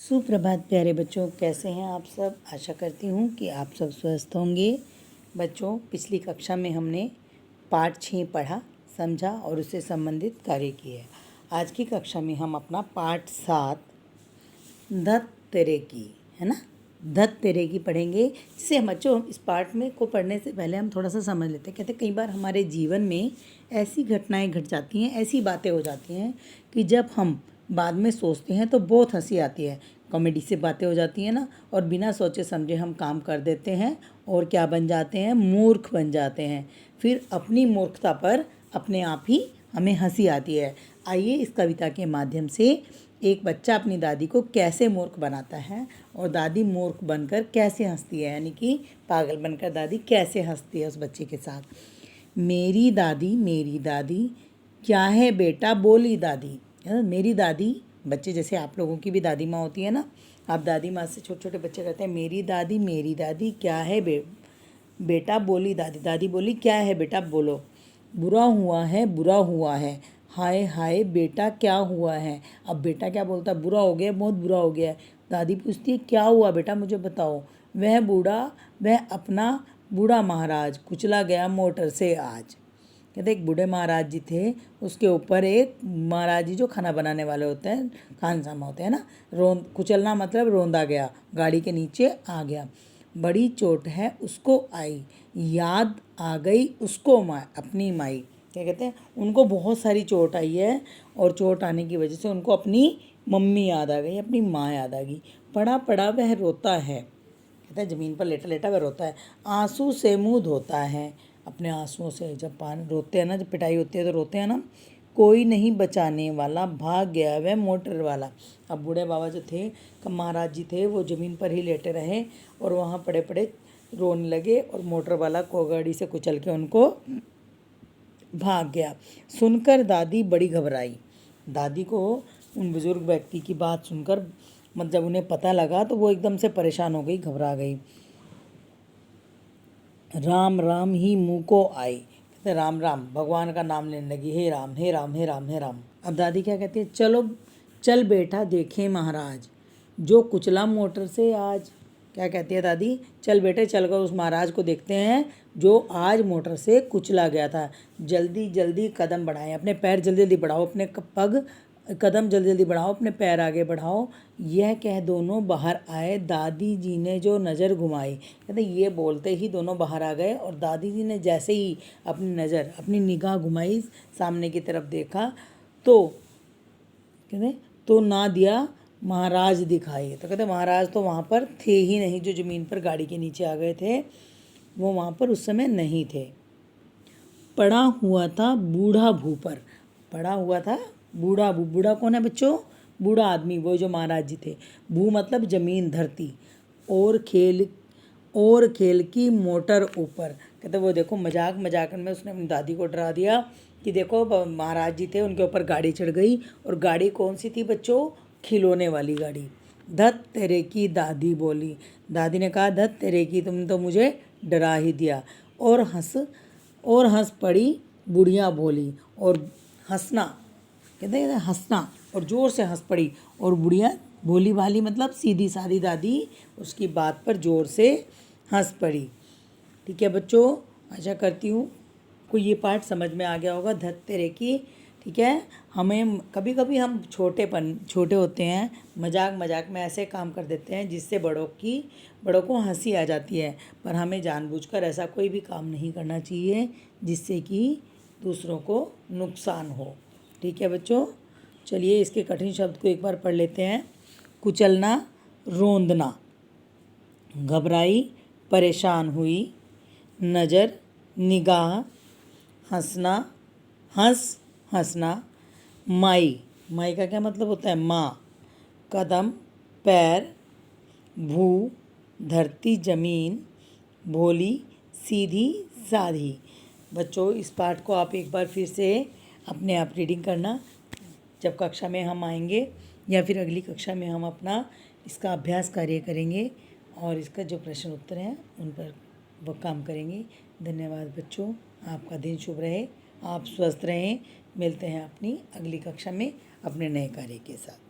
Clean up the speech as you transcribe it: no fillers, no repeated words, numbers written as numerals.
सुप्रभात प्यारे बच्चों, कैसे हैं आप सब। आशा करती हूँ कि आप सब स्वस्थ होंगे। बच्चों, पिछली कक्षा में हमने पाठ 6 पढ़ा, समझा और उससे संबंधित कार्य किए। आज की कक्षा में हम अपना पाठ 7 धत तेरे की, है ना, धत तेरे की पढ़ेंगे। इससे बच्चों इस पाठ में को पढ़ने से पहले हम थोड़ा सा समझ लेते हैं। कहते कई बार हमारे जीवन में ऐसी घटनाएं घट जाती हैं, ऐसी बातें हो जाती हैं कि जब हम बाद में सोचते हैं तो बहुत हंसी आती है। कॉमेडी से बातें हो जाती हैं ना, और बिना सोचे समझे हम काम कर देते हैं और क्या बन जाते हैं, मूर्ख बन जाते हैं। फिर अपनी मूर्खता पर अपने आप ही हमें हंसी आती है। आइए इस कविता के माध्यम से एक बच्चा अपनी दादी को कैसे मूर्ख बनाता है और दादी मूर्ख बनकर कैसे हंसती है, यानी कि पागल बनकर दादी कैसे हंसती है उस बच्चे के साथ। मेरी दादी क्या है बेटा बोली दादी। मेरी दादी, बच्चे जैसे आप लोगों की भी दादी माँ होती है ना, आप दादी माँ से छोटे छोटे बच्चे कहते हैं मेरी दादी क्या है बेटा बोली दादी। दादी बोली क्या है बेटा बोलो। बुरा हुआ है, हाय हाय बेटा क्या हुआ है। अब बेटा क्या बोलता है, बुरा हो गया, बहुत बुरा हो गया है। दादी पूछती है क्या हुआ बेटा मुझे बताओ। वह अपना बूढ़ा महाराज कुचला गया मोटर से आज। कहते एक बूढ़े महाराज जी थे, उसके ऊपर एक महाराज जी जो खाना बनाने वाले होते हैं, खानसामा होते हैं ना, कुचलना मतलब रोंदा गया, गाड़ी के नीचे आ गया। बड़ी चोट है उसको आई, याद आ गई उसको अपनी माई। क्या कहते हैं, उनको बहुत सारी चोट आई है और चोट आने की वजह से उनको अपनी मम्मी याद आ गई, अपनी माँ याद आ गई। पड़ा पड़ा वह रोता है, कहता है ज़मीन पर लेटा लेटा वह रोता है। आंसू से मुँह धोता है, अपने आंसुओं से जब पानी रोते हैं ना, जब पिटाई होती है तो रोते हैं ना। कोई नहीं बचाने वाला, भाग गया वह मोटर वाला। अब बूढ़े बाबा जो थे, महाराज जी थे, वो ज़मीन पर ही लेटे रहे और वहाँ पड़े पड़े रोने लगे और मोटर वाला को गाड़ी से कुचल के उनको भाग गया। सुनकर दादी बड़ी घबराई। दादी को उन बुजुर्ग व्यक्ति की बात सुनकर जब उन्हें पता लगा तो वो एकदम से परेशान हो गई, घबरा गई। राम राम ही मुँह को आई, कहते राम राम भगवान का नाम लेने लगी, हे राम हे राम हे राम हे राम। अब दादी क्या कहती है, चल बेटा देखें महाराज जो कुचला मोटर से आज। क्या कहती है दादी, चल बेटे चल कर उस महाराज को देखते हैं जो आज मोटर से कुचला गया था। जल्दी जल्दी कदम बढ़ाएं, अपने पैर जल्दी जल्दी बढ़ाओ, अपने कदम जल्दी जल्दी बढ़ाओ, अपने पैर आगे बढ़ाओ। यह कह दोनों बाहर आए, दादी जी ने जो नज़र घुमाई। कहते ये बोलते ही दोनों बाहर आ गए और दादी जी ने जैसे ही अपनी निगाह घुमाई, सामने की तरफ देखा तो कहते तो ना दिया महाराज दिखाई। तो कहते महाराज तो वहाँ पर थे ही नहीं, जो ज़मीन पर गाड़ी के नीचे आ गए थे वो वहाँ पर उस समय नहीं थे। पड़ा हुआ था बूढ़ा भू पर, पड़ा हुआ था बूढ़ा भू। बूढ़ा कौन है बच्चों, बूढ़ा आदमी, वो जो महाराज जी थे। भू मतलब ज़मीन धरती, और खेल की मोटर ऊपर। कहते वो देखो मजाक में उसने अपनी दादी को डरा दिया कि देखो महाराज जी थे, उनके ऊपर गाड़ी चढ़ गई। और गाड़ी कौन सी थी बच्चों, खिलौने वाली गाड़ी। धत तेरे की दादी बोली। दादी ने कहा धत तेरे की, तुमने तो मुझे डरा ही दिया। और हंस पड़ी बुढ़िया बोली। और हंसना, कहते हैं हंसना, और ज़ोर से हंस पड़ी। और बुढ़िया भोली भाली मतलब सीधी सादी दादी उसकी बात पर ज़ोर से हंस पड़ी। ठीक है बच्चों, आशा करती हूँ को ये पाठ समझ में आ गया होगा, धत तेरे की। ठीक है, हमें कभी कभी हम छोटे होते हैं, मजाक में ऐसे काम कर देते हैं जिससे बड़ों को हंसी आ जाती है। पर हमें जानबूझकर ऐसा कोई भी काम नहीं करना चाहिए जिससे कि दूसरों को नुकसान हो। ठीक है बच्चों, चलिए इसके कठिन शब्द को एक बार पढ़ लेते हैं। कुचलना, रोंदना, घबराई, परेशान हुई, नज़र, निगाह, हंसना, माई का क्या मतलब होता है, माँ। कदम, पैर, भू, धरती ज़मीन, भोली, सीधी साधी। बच्चों इस पाठ को आप एक बार फिर से अपने आप रीडिंग करना। जब कक्षा में हम आएंगे या फिर अगली कक्षा में हम अपना इसका अभ्यास कार्य करेंगे और इसका जो प्रश्न उत्तर हैं उन पर वो काम करेंगे। धन्यवाद बच्चों, आपका दिन शुभ रहे, आप स्वस्थ रहें। मिलते हैं अपनी अगली कक्षा में अपने नए कार्य के साथ।